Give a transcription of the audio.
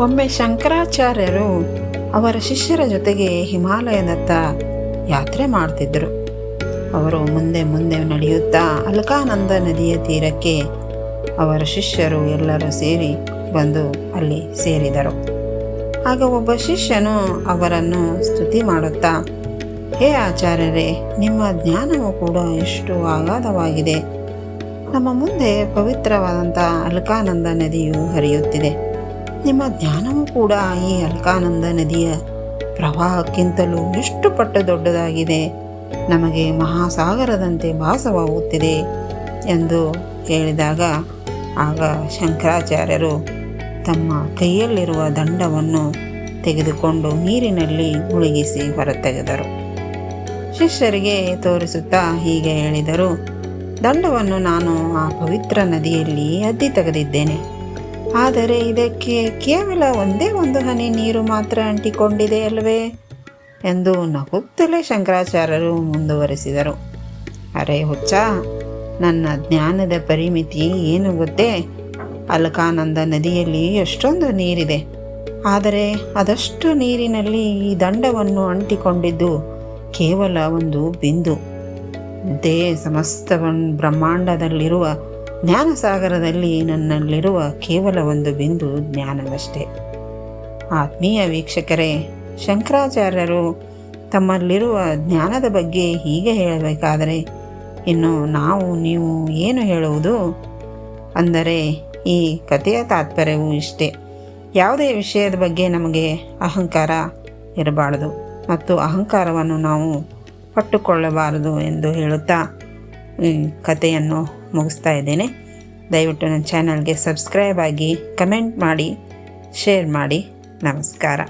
ಒಮ್ಮೆ ಶಂಕರಾಚಾರ್ಯರು ಅವರ ಶಿಷ್ಯರ ಜೊತೆಗೆ ಹಿಮಾಲಯದತ್ತ ಯಾತ್ರೆ ಮಾಡ್ತಿದ್ದರು. ಅವರು ಮುಂದೆ ಮುಂದೆ ನಡೆಯುತ್ತಾ ಅಲ್ಕಾನಂದ ನದಿಯ ತೀರಕ್ಕೆ ಅವರ ಶಿಷ್ಯರು ಎಲ್ಲರೂ ಸೇರಿ ಬಂದು ಅಲ್ಲಿ ಸೇರಿದರು. ಆಗ ಒಬ್ಬ ಶಿಷ್ಯನು ಅವರನ್ನು ಸ್ತುತಿ ಮಾಡುತ್ತಾ, ಹೇ ಆಚಾರ್ಯರೇ, ನಿಮ್ಮ ಜ್ಞಾನವು ಕೂಡ ಎಷ್ಟು ಅಗಾಧವಾಗಿದೆ. ನಮ್ಮ ಮುಂದೆ ಪವಿತ್ರವಾದಂಥ ಅಲ್ಕಾನಂದ ನದಿಯು ಹರಿಯುತ್ತಿದೆ. ನಿಮ್ಮ ಜ್ಞಾನವೂ ಕೂಡ ಈ ಅಲ್ಕಾನಂದ ನದಿಯ ಪ್ರವಾಹಕ್ಕಿಂತಲೂ ಎಷ್ಟು ಪಟ್ಟು ದೊಡ್ಡದಾಗಿದೆ, ನಮಗೆ ಮಹಾಸಾಗರದಂತೆ ಭಾಸವಾಗುತ್ತಿದೆ ಎಂದು ಹೇಳಿದಾಗ, ಆಗ ಶಂಕರಾಚಾರ್ಯರು ತಮ್ಮ ಕೈಯಲ್ಲಿರುವ ದಂಡವನ್ನು ತೆಗೆದುಕೊಂಡು ನೀರಿನಲ್ಲಿ ಮುಳುಗಿಸಿ ಹೊರತೆಗೆದರು. ಶಿಷ್ಯರಿಗೆ ತೋರಿಸುತ್ತಾ ಹೀಗೆ ಹೇಳಿದರು, ದಂಡವನ್ನು ನಾನು ಆ ಪವಿತ್ರ ನದಿಯಲ್ಲಿ ಅದ್ದಿ ತೆಗೆದಿದ್ದೇನೆ. ಆದರೆ ಇದಕ್ಕೆ ಕೇವಲ ಒಂದೇ ಒಂದು ಹನಿ ನೀರು ಮಾತ್ರ ಅಂಟಿಕೊಂಡಿದೆ ಅಲ್ಲವೇ ಎಂದು ನಗುತ್ತಲೇ ಶಂಕರಾಚಾರ್ಯರು ಮುಂದುವರಿಸಿದರು. ಅರೆ ಹುಚ್ಚ, ನನ್ನ ಜ್ಞಾನದ ಪರಿಮಿತಿ ಏನು ಗೊತ್ತೇ? ಅಲ್ಕಾನಂದ ನದಿಯಲ್ಲಿ ಎಷ್ಟೊಂದು ನೀರಿದೆ, ಆದರೆ ಅದಷ್ಟು ನೀರಿನಲ್ಲಿ ಈ ದಂಡವನ್ನು ಅಂಟಿಕೊಂಡಿದ್ದು ಕೇವಲ ಒಂದು ಬಿಂದು. ಅಂತೆಯೇ ಸಮಸ್ತ ಬ್ರಹ್ಮಾಂಡದಲ್ಲಿರುವ ಜ್ಞಾನಸಾಗರದಲ್ಲಿ ನನ್ನಲ್ಲಿರುವ ಕೇವಲ ಒಂದು ಬಿಂದು ಜ್ಞಾನವಷ್ಟೇ. ಆತ್ಮೀಯ ವೀಕ್ಷಕರೇ, ಶಂಕರಾಚಾರ್ಯರು ತಮ್ಮಲ್ಲಿರುವ ಜ್ಞಾನದ ಬಗ್ಗೆ ಹೀಗೆ ಹೇಳಬೇಕಾದರೆ ಇನ್ನು ನೀವು ಏನು ಹೇಳುವುದು? ಅಂದರೆ ಈ ಕಥೆಯ ತಾತ್ಪರ್ಯವು ಇಷ್ಟೇ. ಯಾವುದೇ ವಿಷಯದ ಬಗ್ಗೆ ನಮಗೆ ಅಹಂಕಾರ ಇರಬಾರದು ಮತ್ತು ಅಹಂಕಾರವನ್ನು ನಾವು ಪಟ್ಟುಕೊಳ್ಳಬಾರದು ಎಂದು ಹೇಳುತ್ತಾ ಈ ಕಥೆಯನ್ನು ಮುಗಿಸ್ತಾ ಇದ್ದೇನೆ. ದಯವಿಟ್ಟು ನನ್ನ ಚಾನಲ್ಗೆ ಸಬ್ಸ್ಕ್ರೈಬ್ ಆಗಿ, ಕಮೆಂಟ್ ಮಾಡಿ, ಶೇರ್ ಮಾಡಿ. ನಮಸ್ಕಾರ.